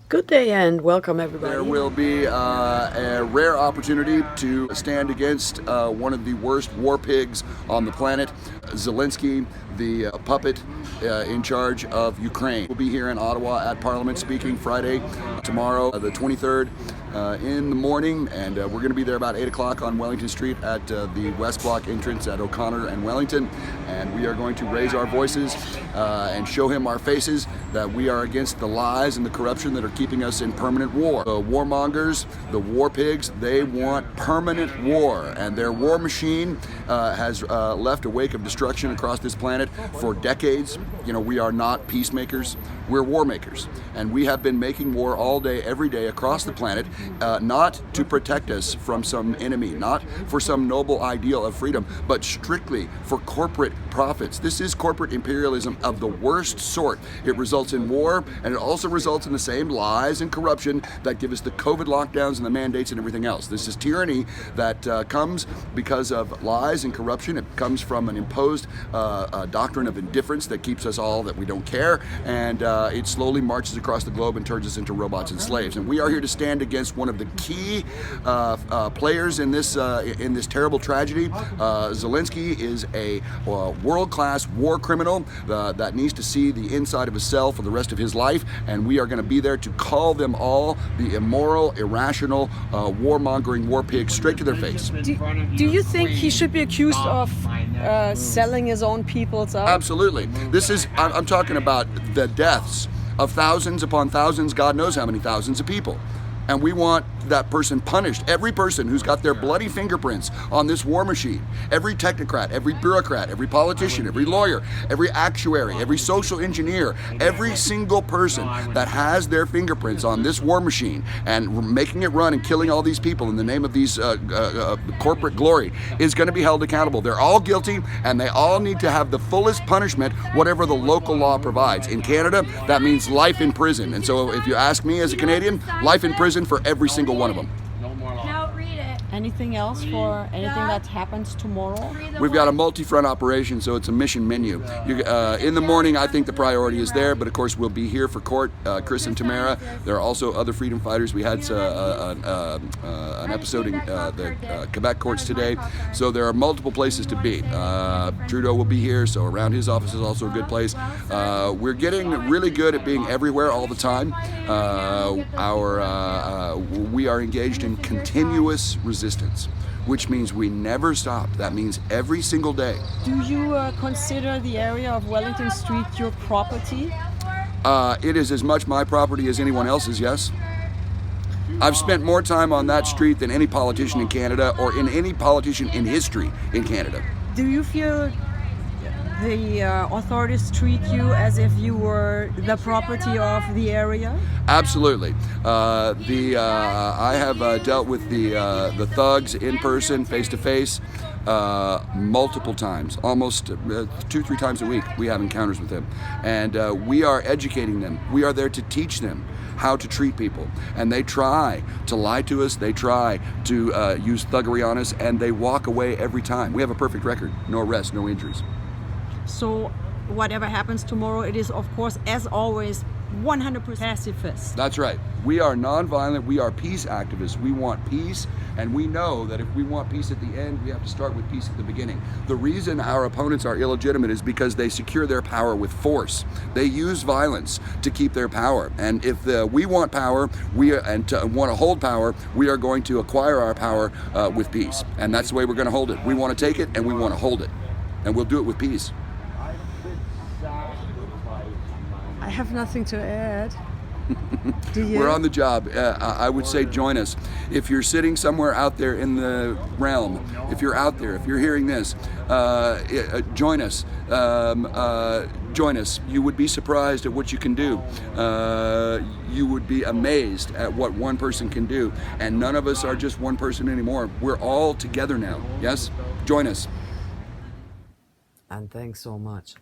Good day and welcome everybody. There will be a rare opportunity to stand against one of the worst war pigs on the planet, Zelensky, the puppet in charge of Ukraine. We'll be here in Ottawa at Parliament speaking Friday, tomorrow, the 23rd. In the morning, and we're going to be there about 8 o'clock on Wellington Street at the West Block entrance at O'Connor and Wellington, and we are going to raise our voices and show him our faces that we are against the lies and the corruption that are keeping us in permanent war. The warmongers, the war pigs, they want permanent war, and their war machine has left a wake of destruction across this planet for decades. You know, we are not peacemakers, we're war makers, and we have been making war all day, every day across the planet. Not to protect us from some enemy, not for some noble ideal of freedom, but strictly for corporate profits. This is corporate imperialism of the worst sort. It results in war, and it also results in the same lies and corruption that give us the COVID lockdowns and the mandates and everything else. This is tyranny that comes because of lies and corruption. It comes from an imposed doctrine of indifference that keeps us all that we don't care, and it slowly marches across the globe and turns us into robots and slaves. And we are here to stand against one of the key players in this terrible tragedy. Zelensky is a world-class war criminal that needs to see the inside of his cell for the rest of his life, and we are going to be there to call them all the immoral, irrational, warmongering war pigs straight to their face. Do you think he should be accused of selling his own peoples out? Absolutely. I'm talking about the deaths of thousands upon thousands, God knows how many thousands of people. And we want that person punished. Every person who's got their bloody fingerprints on this war machine, every technocrat, every bureaucrat, every politician, every lawyer, every actuary, every social engineer, every single person that has their fingerprints on this war machine and making it run and killing all these people in the name of these corporate glory is going to be held accountable. They're all guilty, and they all need to have the fullest punishment, whatever the local law provides. In Canada, that means life in prison. And so if you ask me as a Canadian, life in prison for every single one of them. Now read it. Anything else for anything that happens tomorrow? We've got a multi-front operation, so it's a mission menu. In the morning, I think the priority is there, but of course we'll be here for court, Chris and Tamara. There are also other freedom fighters. We had an episode in the Quebec courts today, so there are multiple places to be. Trudeau will be here, so around his office is also a good place. We're getting really good at being everywhere all the time. We are engaged in continuous resistance, which means we never stop. That means every single day. Do you consider the area of Wellington Street your property? It is as much my property as anyone else's, yes. I've spent more time on that street than any politician in Canada or in any politician in history in Canada. Do you feel the authorities treat you as if you were the property of the area? Absolutely. I have dealt with the thugs in person, face to face, multiple times, almost 2-3 times a week. We have encounters with them, and we are educating them. We are there to teach them how to treat people, and they try to lie to us. They try to use thuggery on us, and they walk away every time. We have a perfect record: no arrests, no injuries. So whatever happens tomorrow, it is of course, as always, 100% pacifist. That's right. We are nonviolent. We are peace activists. We want peace, and we know that if we want peace at the end, we have to start with peace at the beginning. The reason our opponents are illegitimate is because they secure their power with force. They use violence to keep their power. And if we want power, want to hold power, we are going to acquire our power with peace. And that's the way we're going to hold it. We want to take it, and we want to hold it. And we'll do it with peace. I have nothing to add. Do you? We're on the job. I would say join us. If you're sitting somewhere out there in the realm, if you're out there, if you're hearing this, join us. Join us. You would be surprised at what you can do. You would be amazed at what one person can do. And none of us are just one person anymore. We're all together now. Yes? Join us. And thanks so much.